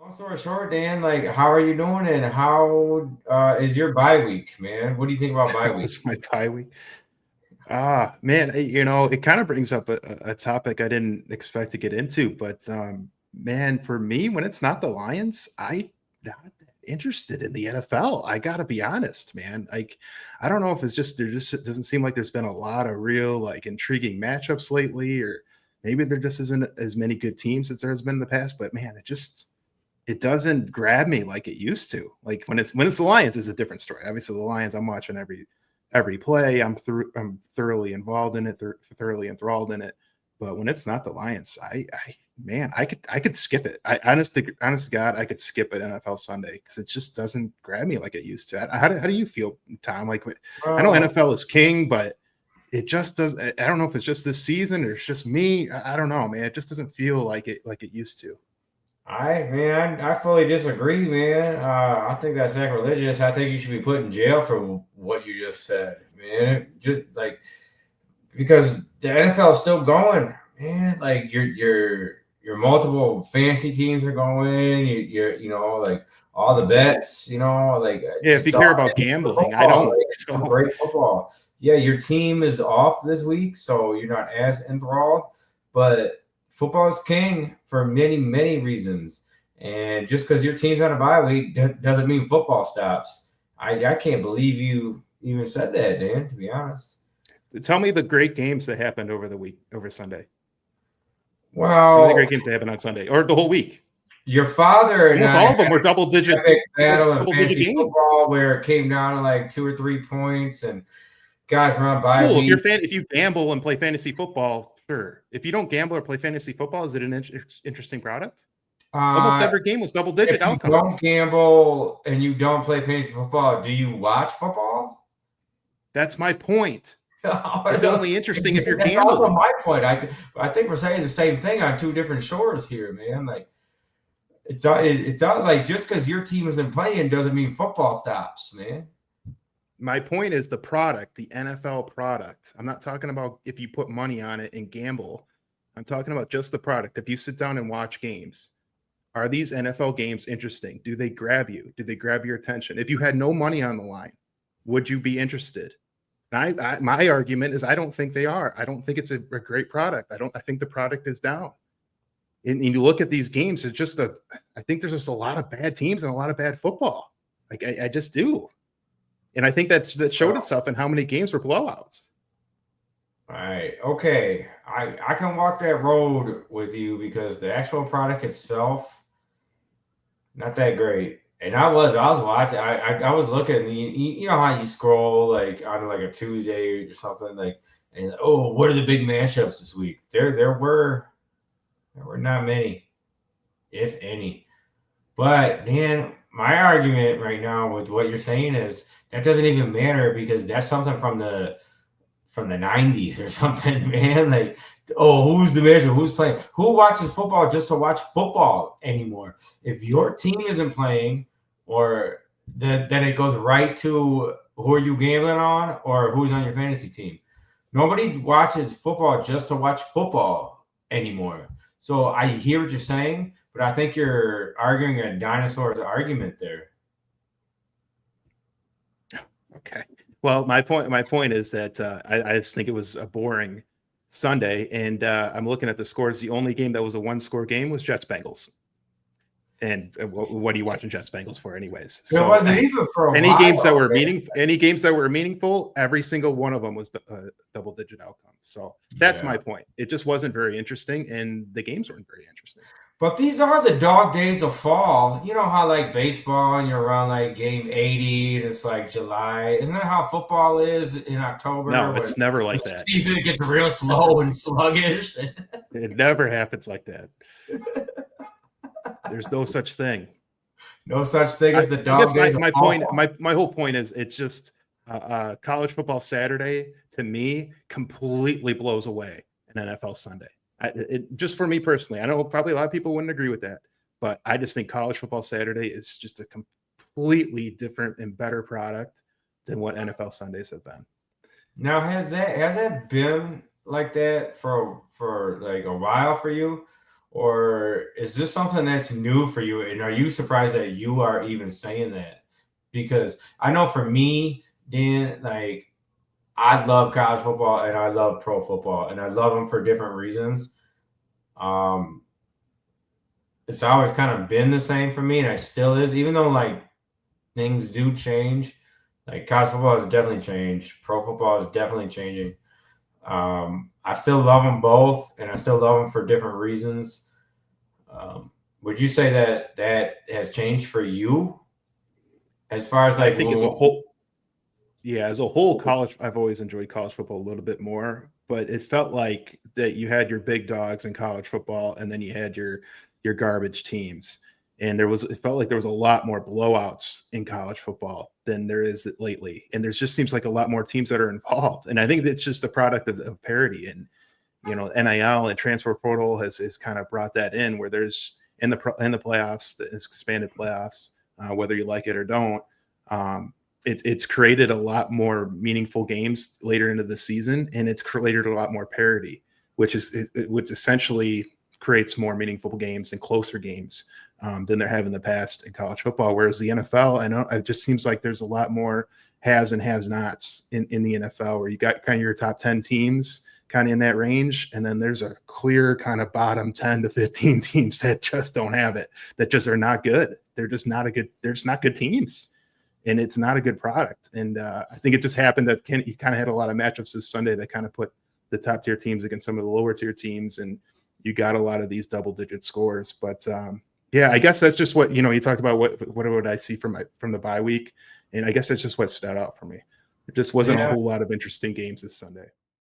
Long story short, Dan, like, how are you doing, and how is your bye week, man? What do you think about bye week? Was my bye week. Man, it kind of brings up a topic I didn't expect to get into, but man, for me, when it's not the Lions, I not that interested in the NFL. I gotta be honest, man. Like, I don't know if it's just it doesn't seem like there's been a lot of real like intriguing matchups lately, or maybe there just isn't as many good teams as there's been in the past. But man, it doesn't grab me like it used to. Like when it's the Lions, it's a different story. Obviously, the Lions, I'm watching every play. I'm thoroughly involved in it, thoroughly enthralled in it. But when it's not the Lions, man, I could skip it. Honest to God, I could skip it NFL Sunday because it just doesn't grab me like it used to. How do you feel, Tom? Like, I know Well, NFL is king, but it just does. I don't know if it's just this season or it's just me. I don't know, man. It just doesn't feel like it used to. I fully disagree, man. I think that's sacrilegious. I think you should be put in jail for what you just said, man. Just like because the NFL is still going, man. Like your multiple fantasy teams are going. Like all the bets, like Yeah, if you it's all care about for gambling, I football. don't. Like it's some So great football. Yeah, your team is off this week, so you're not as enthralled, but football is king for many, many reasons. And just because your team's on a bye week doesn't mean football stops. I can't believe you even said that, Dan, to be honest. tell me the great games that happened over the week, over Sunday. Give me the Well, great games that happened on Sunday or the whole week. your father and Almost I all of had them were an epic battle in double digit fantasy games. football where it came down to like 2 or 3 points, and guys were on bye Cool. week. If you gamble and play fantasy football, sure. If you don't gamble or play fantasy football, is it an interesting product? Almost Uh, every game was double digit if you outcome. don't gamble and you don't play fantasy football, do you watch football? That's my point. It's only interesting if you're That's also gambling. my point. I think we're saying the same thing on two different shores here, man. Like it's not like just because your team isn't playing doesn't mean football stops, man. My point is the product, the NFL product. I'm not talking about if you put money on it and gamble. I'm talking about just the product. If you sit down and watch games, are these NFL games interesting? Do they grab you? Do they grab your attention? If you had no money on the line, would you be interested? And my argument is I don't think they are. I don't think it's a great product. I think the product is down. And you look at these games, I think there's just a lot of bad teams and a lot of bad football. Like I just do. And I think that showed Well, itself in how many games were blowouts. all right, okay. I can walk that road with you because the actual product itself not that great. And I was watching. I was looking. You know how you scroll like on like a Tuesday or something like, and oh, what are the big mashups this week? There were not many, if any. But Dan, my argument right now with what you're saying is that doesn't even matter because that's something from the 90s or something, man. Like, oh, who's the measure? Who's playing? Who watches football just to watch football anymore? If your team isn't playing, or then it goes right to who are you gambling on or who's on your fantasy team. Nobody watches football just to watch football anymore. So I hear what you're saying, but I think you're arguing a dinosaur's argument there. Okay. Well, my point is that I just think it was a boring Sunday, and I'm looking at the scores. The only game that was a one score game was Jets Bengals. And what are you watching Jets Bengals for, anyways? It So wasn't even for a any games that while, were man. meaningful, every single one of them was a double digit outcome. So that's Yeah. my point. It just wasn't very interesting, and the games weren't very interesting. But these are the dog days of fall. You know how like baseball and you're around like game 80 and it's like July. Isn't that how football is in October No, when it's never the like that. season gets real slow and sluggish? It never happens like that. There's no such thing. No such thing as the I guess dog days of my point fall. my whole point is it's just college football Saturday to me completely blows away an NFL Sunday. Just for me personally, I know probably a lot of people wouldn't agree with that, but I just think college football Saturday is just a completely different and better product than what NFL Sundays have been. Now has that been like that for like a while for you? or is this something that's new for you? And are you surprised that you are even saying that? Because I know for me, Dan, like I love college football and I love pro football, and I love them for different reasons. Um, it's always kind of been the same for me, and it still is, even though like things do change. Like college football has definitely changed. Pro football is definitely changing. I still love them both, and I still love them for different reasons. Um, would you say that that has changed for you as far as I like think as a whole, yeah, as a whole, college, I've always enjoyed college football a little bit more, but it felt like that you had your big dogs in college football, and then you had your garbage teams. And it felt like there was a lot more blowouts in college football than there is lately. And there's just seems like a lot more teams that are involved. And I think it's just a product of parity. And NIL and transfer portal has kind of brought that in, where there's in the playoffs, the expanded playoffs, whether you like it or don't. It's created a lot more meaningful games later into the season, and it's created a lot more parity, which essentially creates more meaningful games and closer games than there have in the past in college football. Whereas the NFL, I know it just seems like there's a lot more has and has nots in the NFL, where you got kind of your top 10 teams kind of in that range, and then there's a clear kind of bottom 10 to 15 teams that just don't have it, that just are not good. They're just not good teams, and it's not a good product. And I think it just happened that you kind of had a lot of matchups this Sunday that kind of put the top tier teams against some of the lower tier teams, and you got a lot of these double digit scores. But yeah, I guess that's just what you talked about. What would I see from the bye week? And I guess that's just what stood out for me. It just wasn't a yeah, whole lot of interesting games this Sunday.